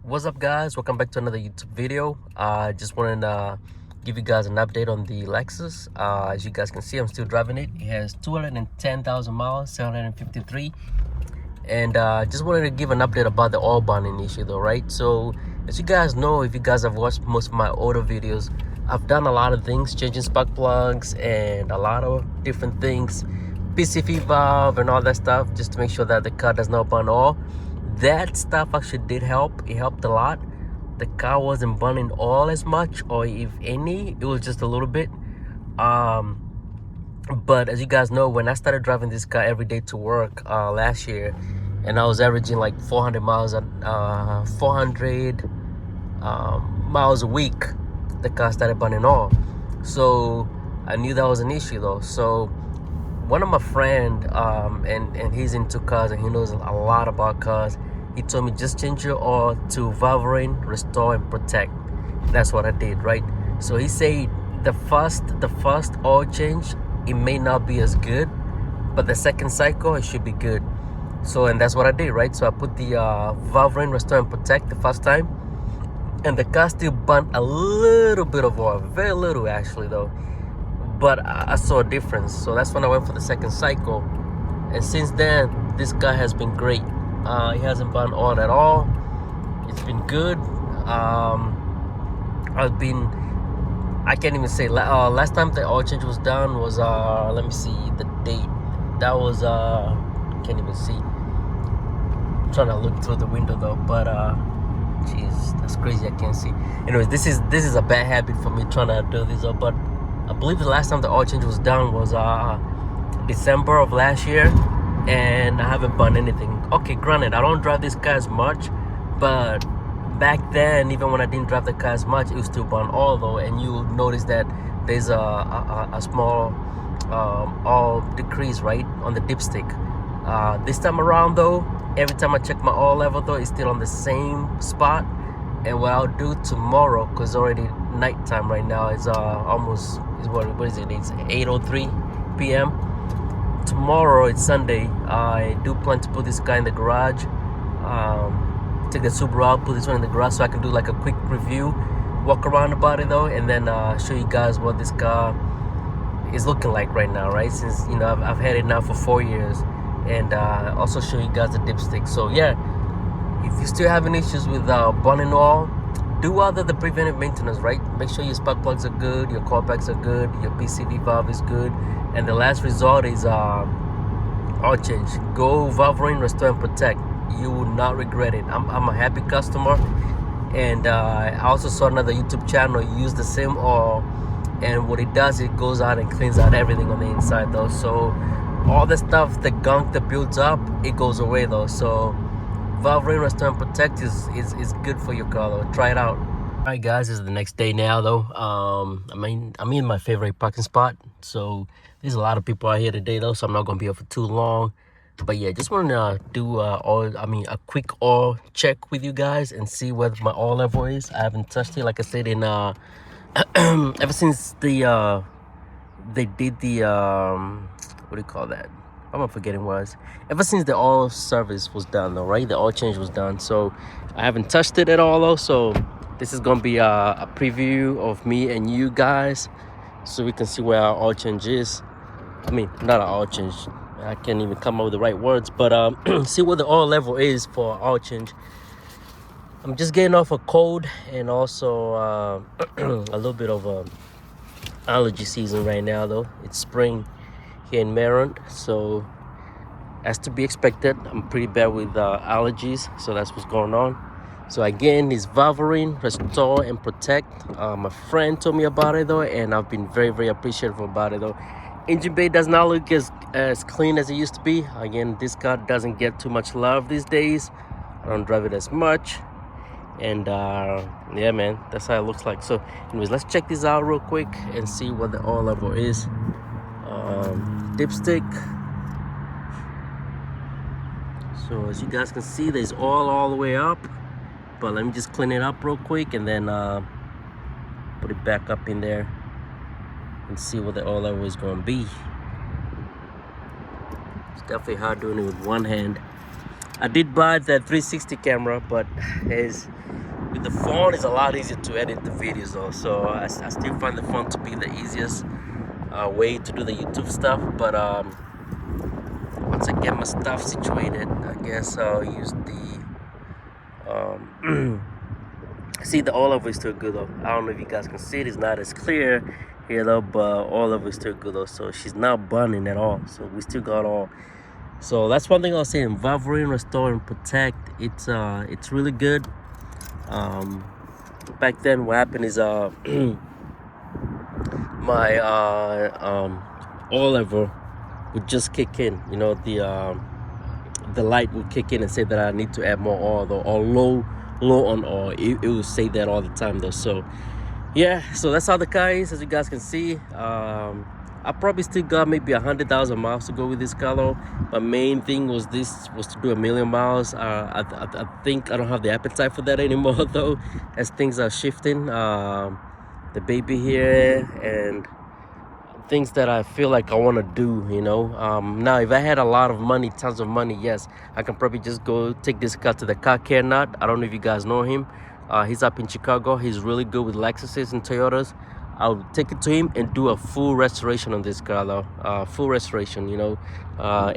What's up, guys? Welcome back to another YouTube video. Just wanted to give you guys an update on the Lexus. As you guys can see, I'm still driving it. It has 210,000 miles, 753. And just wanted to give an update about the oil bonding issue though, right? So as you guys know, if you guys have watched most of my older videos, I've done a lot of things, changing spark plugs and a lot of different things, PCV valve and all that stuff, just to make sure that the car does not burn oil. That stuff actually did help. It helped a lot. The car wasn't burning oil as much, or if any, it was just a little bit. But as you guys know, when I started driving this car every day to work last year, and I was averaging like 400 miles miles a week, the car started burning oil. So I knew that was an issue though. So one of my friend, and he's into cars and he knows a lot about cars, he told me just change your oil to Valvoline, restore and protect. That's what I did, right? So he said the first oil change, it may not be as good, but the second cycle it should be good. So, and that's what I did, right? So I put the Valvoline, restore and protect the first time, and the car still burnt a little bit of oil, very little actually though, but I saw a difference. So that's when I went for the second cycle, and since then this car has been great. It hasn't burned oil at all. It's been good. I can't even say, last time the oil change was done was let me see the date. That was can't even see. I'm trying to look through the window though, but jeez, that's crazy, I can't see. Anyways, this is a bad habit for me trying to do this up, but I believe the last time the oil change was done was December of last year, and I haven't burned anything. Okay, granted, I don't drive this car as much, but back then, even when I didn't drive the car as much, it was still burn oil though, and you'll notice that there's a small oil decrease right on the dipstick. This time around though, every time I check my oil level though, it's still on the same spot. And what I'll do tomorrow, because already nighttime right now, it's almost, what is it? It's 8:03 p.m. Tomorrow, it's Sunday. I do plan to put this car in the garage. Take the Subaru out, put this one in the garage so I can do like a quick review, walk around about it though, and then show you guys what this car is looking like right now, right? Since, you know, I've had it now for 4 years, and also show you guys the dipstick. So yeah, if you're still having issues with burning oil, do other the preventive maintenance, right? Make sure your spark plugs are good, your coil packs are good, your PCV valve is good, and the last resort is oil change. Go Valvoline, restore and protect. You will not regret it. I'm a happy customer, and I also saw another YouTube channel use the same oil, and what it does, it goes out and cleans out everything on the inside though. So all the stuff, the gunk that builds up, it goes away though. So Valvoline, restore and protect is good for your car though. Try it out. All right, guys, this is the next day now though. I'm in my favorite parking spot, so there's a lot of people out here today though, so I'm not gonna be here for too long. But yeah, just wanted to do a quick oil check with you guys and see where my oil level is. I haven't touched it, like I said, in ever since they did the what do you call that? I'm forgetting what it was. Ever since the oil service was done though, right? The oil change was done, so I haven't touched it at all though. So this is gonna be a preview of me and you guys, so we can see where our oil change is. I mean, not an oil change, I can't even come up with the right words, but see what the oil level is for oil change. I'm just getting off a cold, and also a little bit of allergy season right now though. It's spring here in Maryland, so as to be expected, I'm pretty bad with allergies, so that's what's going on. So again, it's Valvoline, restore and protect. My friend told me about it though, and I've been very, very appreciative about it though. Engine bay does not look as clean as it used to be. Again, this car doesn't get too much love these days. I don't drive it as much, and yeah man, that's how it looks like. So anyways, let's check this out real quick and see what the oil level is. Dipstick. So as you guys can see, there's oil all the way up, but let me just clean it up real quick and then put it back up in there and see what the oil level is going to be. It's definitely hard doing it with one hand. I did buy the 360 camera, but with the phone it's a lot easier to edit the videos though. So I still find the phone to be the easiest way to do the YouTube stuff. But once I get my stuff situated, I guess I'll use the see, the olive is still good though. I don't know if you guys can see it. It's not as clear here though, but olive is still good though. So she's not burning at all. So we still got all. So that's one thing I'll say in Valvoline Restore and Protect. It's really good. Back then what happened is my oil level would just kick in. You know, the light would kick in and say that I need to add more oil though, or low on oil. It will say that all the time though. So yeah, so that's how the car is, as you guys can see. I probably still got maybe 100,000 miles to go with this car though. My main thing was to do 1,000,000 miles. I think I don't have the appetite for that anymore though, as things are shifting. The baby here and things that I feel like I want to do, you know. Now if I had a lot of money, tons of money, yes, I can probably just go take this car to the car care nut. I don't know if you guys know him. He's up in Chicago. He's really good with Lexuses and Toyotas. I'll take it to him and do a full restoration on this car though. Full restoration, you know.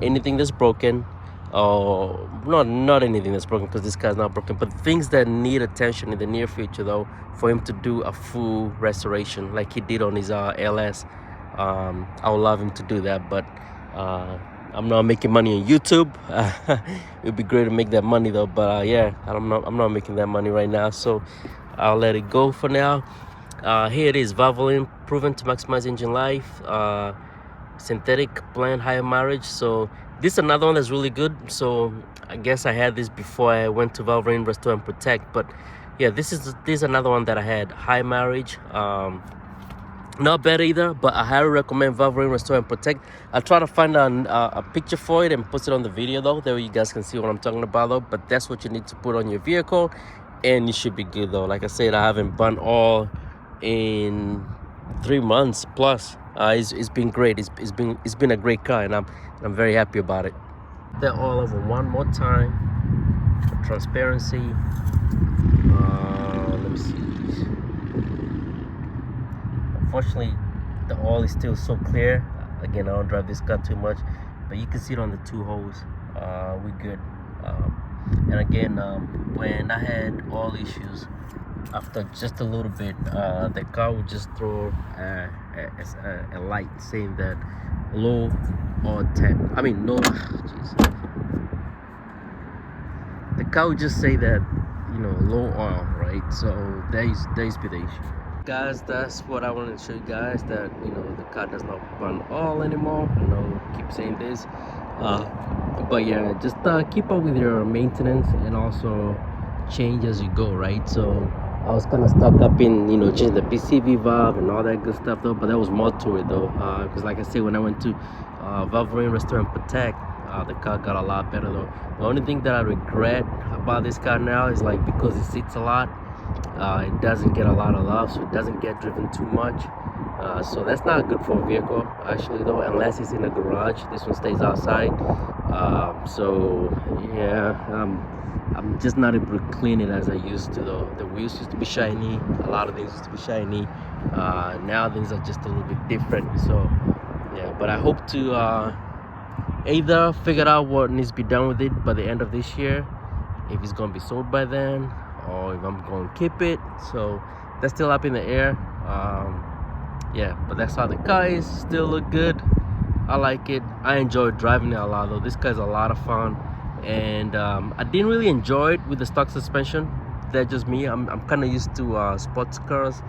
Anything that's broken, or not anything that's broken, because this car's not broken, but things that need attention in the near future though, for him to do a full restoration like he did on his LS. I would love him to do that, but I'm not making money on YouTube. It would be great to make that money though, but yeah, I'm not making that money right now, so I'll let it go for now. Here it is, Valvoline, proven to maximize engine life, synthetic blend, higher mileage. So this is another one that's really good. So I guess I had this before I went to Valvoline Restore and Protect, but yeah, this is another one that I had, high mileage. Not bad either, but I highly recommend Valvoline Restore and Protect. I'll try to find a picture for it and post it on the video though. There you guys can see what I'm talking about though. But that's what you need to put on your vehicle, and you should be good though. Like I said, I haven't burnt oil in 3 months plus. It's been great. It's been a great car, and I'm very happy about it. That all over one more time for transparency. Let me see. Unfortunately, the oil is still so clear. Again, I don't drive this car too much, but you can see it on the 2 holes. We're good. And again, when I had oil issues, after just a little bit, the car would just throw a light saying that low oil temp. I mean, no. Geez. The car would just say that, you know, low oil, right? So there's be the issue. Guys, that's what I wanted to show you guys, that, you know, the car does not burn oil anymore. I know I keep saying this, but yeah, just keep up with your maintenance and also change as you go, right? So I was kind of stuck up in, you know, changing the PCV valve and all that good stuff though, but there was more to it though, because like I said, when I went to Valvoline Restore and Protect, the car got a lot better though. The only thing that I regret about this car now is, like, because it sits a lot, it doesn't get a lot of love, so it doesn't get driven too much. So that's not good for a vehicle actually though, unless it's in a garage. This one stays outside. So yeah, I'm just not able to clean it as I used to though. The wheels used to be shiny, a lot of things used to be shiny. Now things are just a little bit different. So yeah, but I hope to either figure out what needs to be done with it by the end of this year, if it's gonna be sold by then, or if I'm gonna keep it. So that's still up in the air. Yeah, but that's how the car is. Still look good. I like it. I enjoy driving it a lot though. This car's a lot of fun, and I didn't really enjoy it with the stock suspension. That's just me. I'm kind of used to sports cars,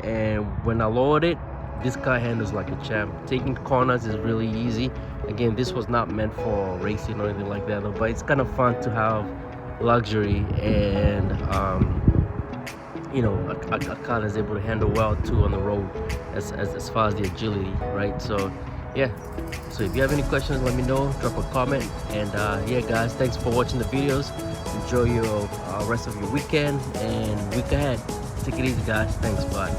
and when I lowered it, this car handles like a champ. Taking corners is really easy. Again, this was not meant for racing or anything like that though, but it's kind of fun to have luxury and you know, a car that's able to handle well too on the road, as far as the agility, right? So yeah, so if you have any questions, let me know, drop a comment. And yeah guys, thanks for watching the videos. Enjoy your rest of your weekend and week ahead. Take it easy guys. Thanks. Bye.